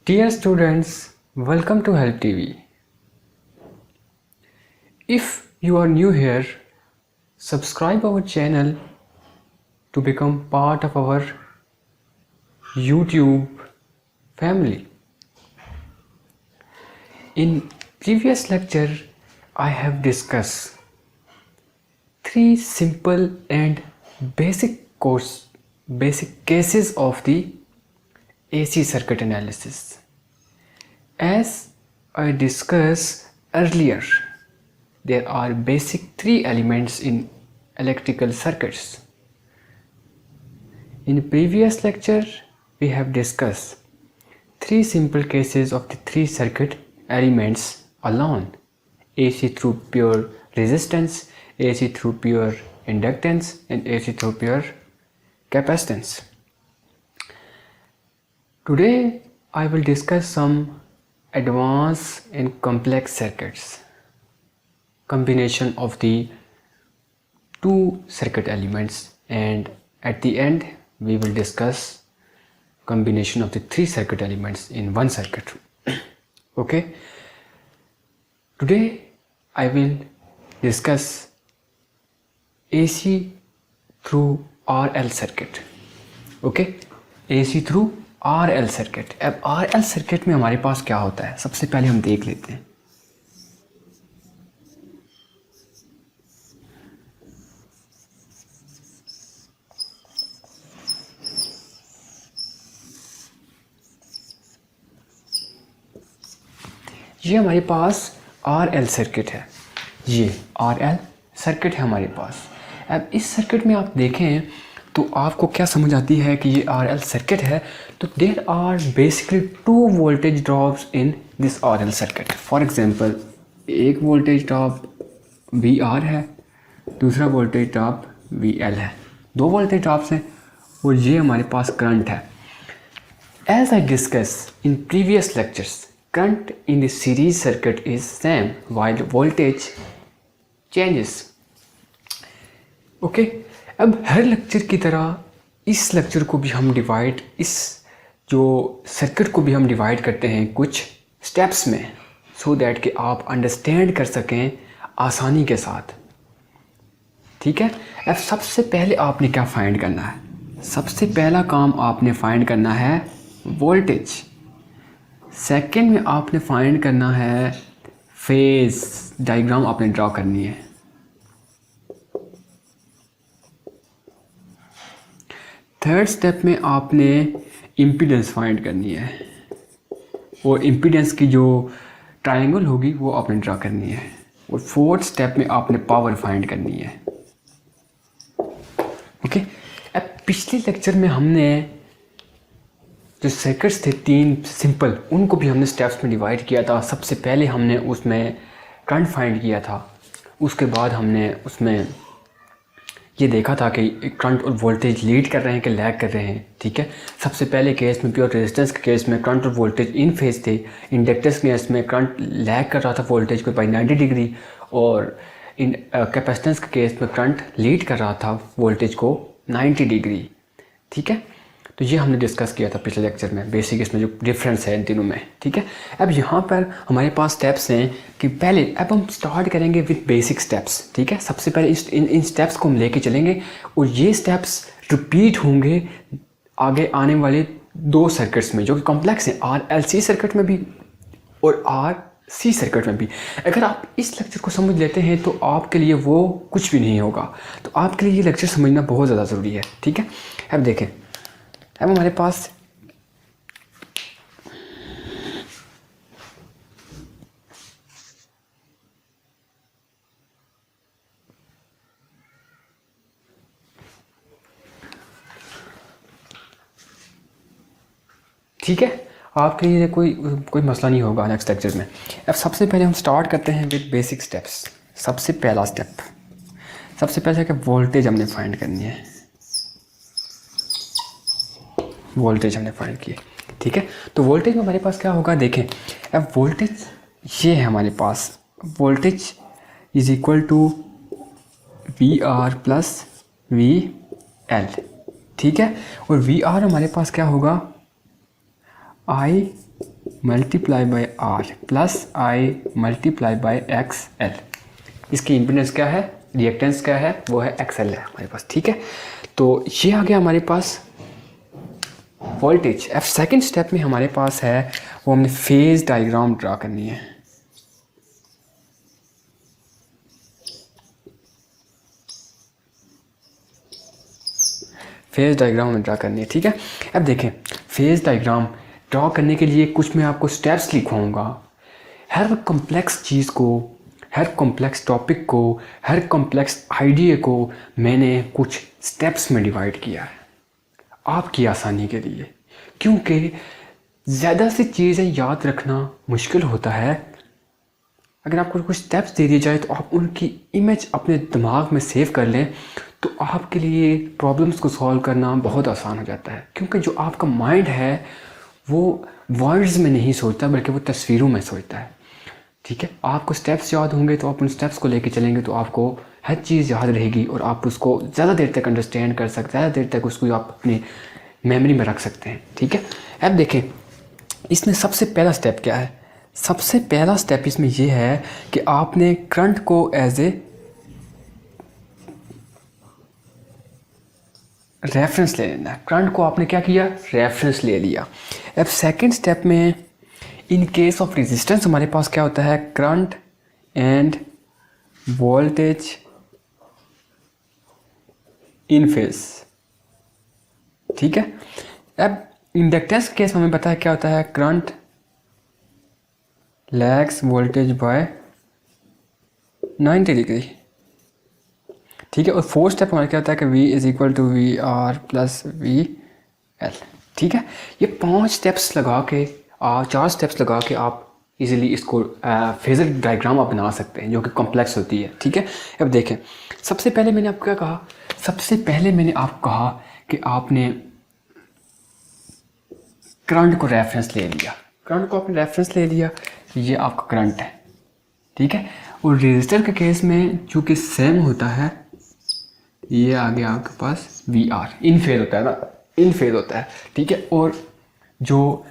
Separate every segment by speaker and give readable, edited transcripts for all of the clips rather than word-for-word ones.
Speaker 1: Dear students, welcome to Help TV. If you are new here, subscribe our channel to become part of our YouTube family. In previous lecture, I have discussed three simple and basic cases of the AC circuit analysis. As I discussed earlier, there are basic three elements in electrical circuits. In previous lecture, we have discussed three simple cases of the three circuit elements alone: AC through pure resistance, AC through pure inductance, and AC through pure capacitance. Today I will discuss some advanced and complex circuits, combination of the two circuit elements, and at the end we will discuss combination of the three circuit elements in one circuit. Okay, today I will discuss AC through RL circuit. Okay, AC through RL circuit. अब RL circuit में हमारे पास क्या होता है, सबसे पहले हम देख लेते हैं। ये हमारे पास RL सर्किट है, ये RL सर्किट है हमारे पास। अब इस सर्किट में आप देखें तो आपको क्या समझ आती है कि ये RL सर्किट है, तो there are basically two voltage drops in this RL circuit. For example, एक वोल्टेज ड्रॉप VR है, दूसरा वोल्टेज ड्रॉप VL है, दो वोल्टेज ड्रॉप्स हैं और ये हमारे पास करंट है। As I discuss in previous lectures, current in the series circuit is same while voltage changes. Okay, अब हर लेक्चर की तरह इस लेक्चर को भी हम डिवाइड, इस जो सर्किट को भी हम डिवाइड करते हैं कुछ स्टेप्स में, सो दैट कि आप अंडरस्टैंड कर सकें आसानी के साथ। ठीक है, अब सबसे पहले आपने क्या फाइंड करना है? सबसे पहला काम आपने फाइंड करना है वोल्टेज। सेकंड में आपने फाइंड करना है फेज डायग्राम, आपने ड्रॉ करनी है। थर्ड स्टेप में आपने इम्पीडेंस फाइंड करनी है और इम्पीडेंस की जो ट्रायंगल होगी वो आपने ड्रा करनी है। और फोर्थ स्टेप में आपने पावर फाइंड करनी है। ओके, अब पिछले लेक्चर में हमने जो सर्किट्स थे तीन सिंपल, उनको भी हमने स्टेप्स में डिवाइड किया था। सबसे पहले हमने उसमें करंट फाइंड किया था, उसके बाद हमने उसमें ये देखा था कि करंट और वोल्टेज लीड कर रहे हैं कि लैग कर रहे हैं। ठीक है, सबसे पहले केस में प्योर रेजिस्टेंस के केस में करंट और वोल्टेज इन फेज थे। इंडक्टेंस के केस में करंट लैग कर रहा था वोल्टेज को बाई 90 डिग्री, और इन कैपेसिटेंस के केस में करंट लीड कर रहा था वोल्टेज को 90 डिग्री। ठीक है, तो ये हमने डिस्कस किया था पिछले लेक्चर में, बेसिक इसमें जो डिफरेंस है इन तीनों में। ठीक है, अब यहाँ पर हमारे पास स्टेप्स हैं कि पहले अब हम स्टार्ट करेंगे विद बेसिक स्टेप्स। ठीक है, सबसे पहले इन स्टेप्स को हम लेके चलेंगे और ये स्टेप्स रिपीट होंगे आगे आने वाले दो सर्किट्स में जो कि कॉम्प्लेक्स हैं, RLC सर्किट में भी और RC सर्किट में भी। अगर आप इस लेक्चर को समझ लेते हैं तो आपके लिए वो कुछ भी नहीं होगा, तो आपके लिए ये लेक्चर समझना बहुत ज़्यादा ज़रूरी है। ठीक है, अब देखें, अब हमारे पास ठीक है, आपके लिए कोई मसला नहीं होगा नेक्स्ट लेक्चर में। अब सबसे पहले हम स्टार्ट करते हैं विद बेसिक स्टेप्स। सबसे पहला स्टेप, सबसे पहले कि वोल्टेज हमने फाइंड करनी है। वोल्टेज हमने फाइंड किए। ठीक है, तो वोल्टेज में हमारे पास क्या होगा, देखें। अब वोल्टेज ये है हमारे पास, voltage is equal to VR plus VL। ठीक है, और VR हमारे पास क्या होगा, I multiply by R plus I multiply by X L. इसकी इम्पीडेंस क्या है, रिएक्टेंस क्या है, वो है एक्स एल है हमारे पास। ठीक है, तो ये आ गया हमारे पास वोल्टेज। अब सेकंड स्टेप में हमारे पास है वो हमने फेज डायग्राम ड्रा करनी है। फेज डायग्राम हमें ड्रा करनी है। ठीक है, अब देखें फेज डायग्राम ड्रा करने के लिए कुछ मैं आपको स्टेप्स लिखवाऊंगा। हर कॉम्प्लेक्स चीज़ को, हर कॉम्प्लेक्स टॉपिक को, हर कॉम्प्लेक्स आइडिया को मैंने कुछ स्टेप्स में डिवाइड किया है आपकी आसानी के लिए, क्योंकि ज़्यादा सी चीज़ें याद रखना मुश्किल होता है। अगर आपको कुछ स्टेप्स दे दिए जाए तो आप उनकी इमेज अपने दिमाग में सेव कर लें तो आपके लिए प्रॉब्लम्स को सॉल्व करना बहुत आसान हो जाता है, क्योंकि जो आपका माइंड है वो वर्ड्स में नहीं सोचता बल्कि वो तस्वीरों में सोचता है। ठीक है, आपको स्टेप्स याद होंगे तो आप उन स्टेप्स को लेके चलेंगे तो आपको हर चीज़ याद रहेगी और आप उसको ज़्यादा देर तक अंडरस्टैंड कर सकते, ज़्यादा देर तक उसको आप अपनी मेमोरी में रख सकते हैं। ठीक है, अब देखें इसमें सबसे पहला स्टेप क्या है। सबसे पहला स्टेप इसमें यह है कि आपने करंट को एज ए रेफरेंस ले लेना है। करंट को आपने क्या किया, रेफरेंस ले लिया। अब सेकंड स्टेप में इन केस ऑफ रेजिस्टेंस हमारे पास क्या होता है, करंट एंड वोल्टेज इन फेज। ठीक है, अब इंडक्टेंस के केस में हमें पता है क्या होता है, current lags voltage by 90 degree. ठीक है, और फोर्थ स्टेप हमारा क्या होता है कि V is equal to V R plus V L. ठीक है, ये 5 स्टेप्स लगा के 4 स्टेप्स लगा के आप इजीली इसको फेजर डायग्राम आप बना सकते हैं जो कि कॉम्प्लेक्स होती है। ठीक है, अब देखें सबसे पहले मैंने आपको क्या कहा, सबसे पहले मैंने आपको कहा कि आपने करंट को रेफरेंस ले लिया। करंट को आपने रेफरेंस ले लिया, ये आपका करंट है। ठीक है, और रेजिस्टर के केस में चूँकि सेम होता है, ये आ गया आपके पास वी आर, इन फेज होता है ना, इन फेज होता है। ठीक है, और जो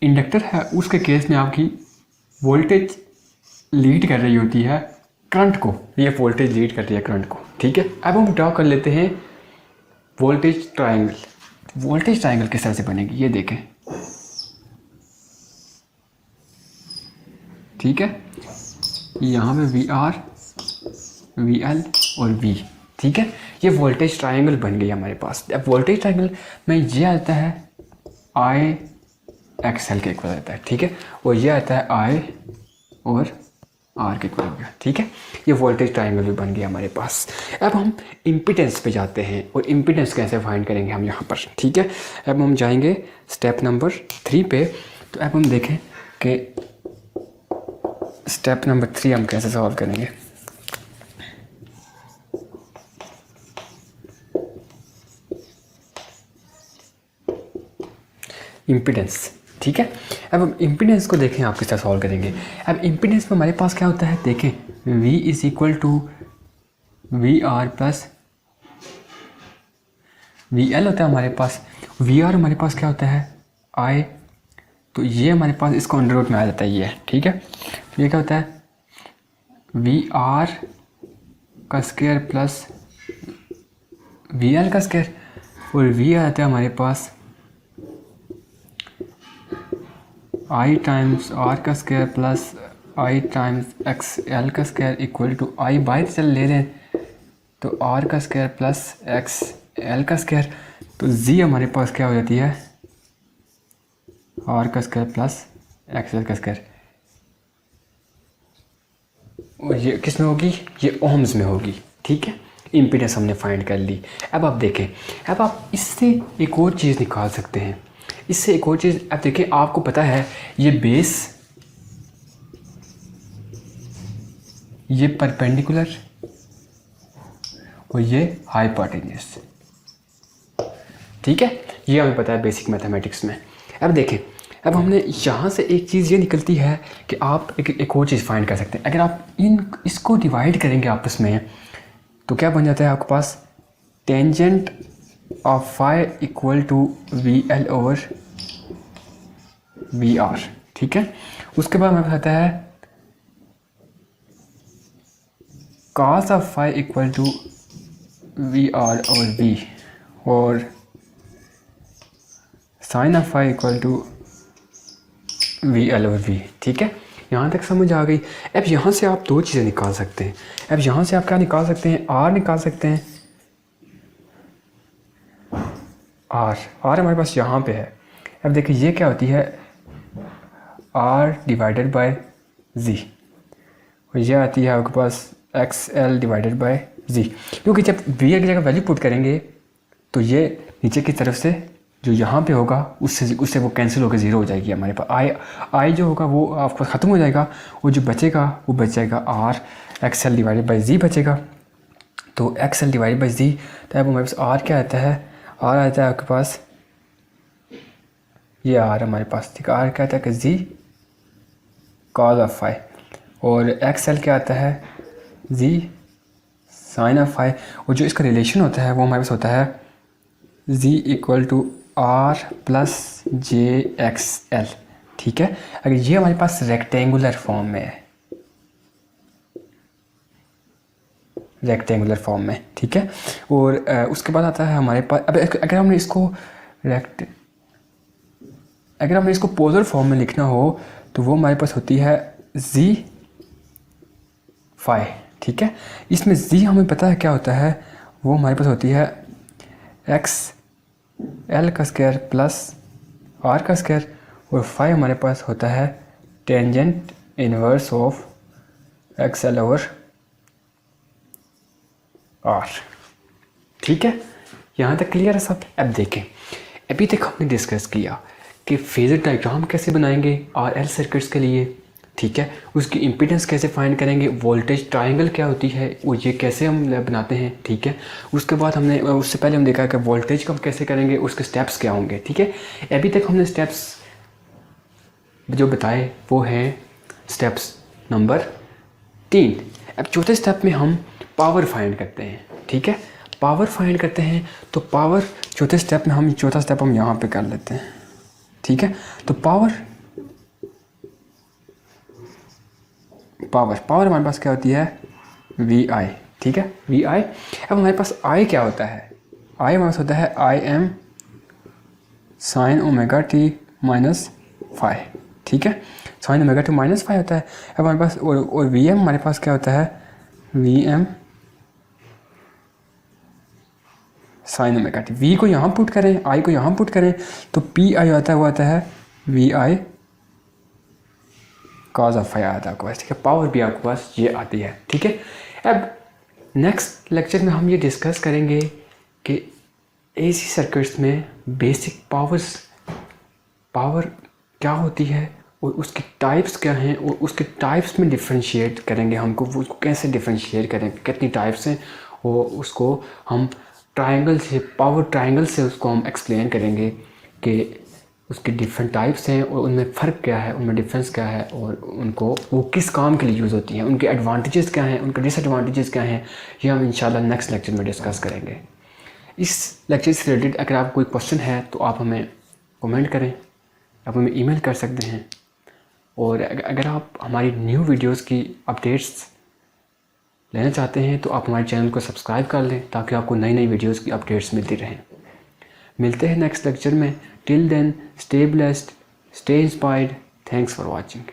Speaker 1: इंडक्टर है उसके केस में आपकी वोल्टेज लीड कर रही होती है करंट को, ये वोल्टेज लीड कर रही है करंट को। ठीक है, अब हम ड्रा कर लेते हैं वोल्टेज ट्रायंगल। वोल्टेज ट्रायंगल किस तरह से बनेगी ये देखें। ठीक है, यहाँ पे वी आर, वी एल और वी। ठीक है, ये वोल्टेज ट्रायंगल बन गई हमारे पास। अब वोल्टेज ट्रायंगल में ये आता है आई एक्स एल के इक्वल आता है। ठीक है, और ये आता है आई और आर के इक्वल हो गया। ठीक है, ये वोल्टेज ट्रायंगल भी बन गया हमारे पास। अब हम इम्पीडेंस पे जाते हैं और इम्पीडेंस कैसे फाइंड करेंगे हम यहाँ पर। ठीक है, अब हम जाएंगे स्टेप नंबर 3 पे। तो अब हम देखें कि स्टेप नंबर 3 हम कैसे सॉल्व करेंगे। इम्पीडेंस। ठीक है, अब हम इम्पीडेंस को देखें आप किस तरह सॉल्व करेंगे। अब इम्पीडेंस में हमारे पास क्या होता है, देखें V is equal to V R plus V L होता है हमारे पास। वी आर हमारे पास क्या होता है, I, तो ये हमारे पास इसको अंडर रूट में आ जाता है ये। ठीक है, ये क्या होता है वी आर का स्क्वायर प्लस वी एल का स्क्वायर, और V आ जाता है हमारे पास आई टाइम्स आर का स्क्वायर प्लस आई टाइम्स एक्स एल का स्क्वायर इक्वल टू आई बाहर चल ले रहे हैं तो आर का स्क्वायर प्लस एक्स एल का स्क्वायर। तो जी हमारे पास क्या हो जाती है, आर का स्क्वायर प्लस एक्स एल का स्क्वायर। और ये किस में होगी, ये ओम्स में होगी। ठीक है, इम्पीडेंस हमने फाइंड कर ली। अब आप देखें, अब आप इससे एक और चीज़ निकाल सकते हैं। इससे एक और चीज़, अब देखें आपको पता है ये बेस, ये परपेंडिकुलर और ये हाइपोटेन्यूज। ठीक है, ये हमें पता है बेसिक मैथमेटिक्स में। अब देखें, अब हमने यहाँ से एक चीज़ ये निकलती है कि आप एक और चीज़ फाइंड कर सकते हैं। अगर आप इसको डिवाइड करेंगे आपस में तो क्या बन जाता है आपके पास, tangent of phi equal to V L over V R. ठीक है। उसके बाद हमें आता है cos of phi equal to V R और वी, और sine of phi equal to V L और वी। ठीक है, यहाँ तक समझ आ गई। अब यहाँ से आप दो चीज़ें निकाल सकते हैं। अब यहाँ से आप क्या निकाल सकते हैं, आर निकाल सकते हैं। आर हमारे पास यहाँ पे है। अब देखिए ये क्या होती है, आर डिवाइडेड बाय जी, और ये आती है आपके पास एक्स एल डिवाइडेड बाय जी। क्योंकि जब वी की जगह वैल्यू पुट करेंगे तो ये नीचे की तरफ से जो यहाँ पे होगा उससे वो कैंसिल होकर ज़ीरो हो जाएगी। हमारे पास आई जो होगा वो आपको ख़त्म हो जाएगा, और जो बचेगा वो बच जाएगा R X L divided by G बचेगा। तो X L divided by G, तो अब हमारे पास आर क्या आता है, आर आता है आपके पास ये आर हमारे पास, ठीक है। आर क्या आता है कि जी कॉज ऑफ फाई, और एक्स एल क्या आता है जी साइन ऑफ फाई, और जो इसका रिलेशन होता है वो हमारे पास होता है G equal to R plus J X L. ठीक है, अगर ये हमारे पास रेक्टेंगुलर फॉर्म में है, रेक्टेंगुलर फॉर्म में, ठीक है। और उसके बाद आता है हमारे पास, अब अगर हमने इसको पोलर फॉर्म में लिखना हो तो वो हमारे पास होती है जी फाई। ठीक है, इसमें जी हमें पता है क्या होता है, वो हमारे पास होती है एक्स एल का स्क्वायर प्लस आर का स्क्वायर, और फाई हमारे पास होता है tangent inverse of X L over R. ठीक है, यहाँ तक क्लियर है सब। अब देखें, अभी तक हमने डिस्कस किया कि फेजर डायग्राम कैसे बनाएंगे आर एल सर्किट्स के लिए, ठीक है। उसकी इम्पीडेंस कैसे फाइंड करेंगे, वोल्टेज ट्रायंगल क्या होती है वो ये कैसे हम बनाते हैं, ठीक है। उसके बाद उससे पहले हम देखा कि वोल्टेज का कैसे करेंगे, उसके स्टेप्स क्या होंगे, ठीक है। अभी तक हमने स्टेप्स जो बताए वो हैं स्टेप्स नंबर 3। अब चौथे स्टेप में हम पावर फाइंड करते हैं, ठीक है। पावर फाइंड करते हैं तो पावर चौथे स्टेप में चौथा स्टेप हम यहाँ पे कर लेते हैं, ठीक है। तो पावर हमारे पास क्या होती है, वी आई, ठीक है, वी आई। अब हमारे पास आई क्या होता है, आई हमारे पास होता है I M sine omega t minus phi, ठीक है। Sine omega t minus phi होता है। अब हमारे पास और वी एम हमारे पास क्या होता है, V M sine omega t. V को यहाँ पुट करें, आई को यहाँ पुट करें तो पी आई आता है, वो आता है V I cos of phi आता है आपके पास, ठीक है। पावर भी आपके पास ये आती है, ठीक है। अब नेक्स्ट लेक्चर में हम ये डिस्कस करेंगे कि एसी सर्किट्स में बेसिक पावर क्या होती है और उसकी टाइप्स क्या हैं, और उसके टाइप्स में डिफरेंशिएट करेंगे हमको, वो उसको कैसे डिफरेंशिएट करेंगे, कितनी टाइप्स हैं, और उसको हम पावर ट्रायंगल से उसको हम एक्सप्लेन करेंगे कि उसके डिफरेंट टाइप्स हैं और उनमें फ़र्क क्या है, उनमें डिफरेंस क्या है, और उनको वो किस काम के लिए यूज़ होती हैं, उनके एडवांटेजेस क्या हैं, उनके डिसएडवांटेजेस क्या हैं, ये हम इंशाल्लाह नेक्स्ट लेक्चर में डिस्कस करेंगे। इस लेक्चर से रिलेटेड अगर आपको कोई क्वेश्चन है तो आप हमें कमेंट करें, आप हमें ईमेल कर सकते हैं, और अगर आप हमारी न्यू वीडियोस की अपडेट्स लेना चाहते हैं तो आप हमारे चैनल को सब्सक्राइब कर लें ताकि आपको नई नई वीडियोस की अपडेट्स मिलती रहें। मिलते हैं नेक्स्ट लेक्चर में। Till then stay blessed, stay inspired, thanks for watching.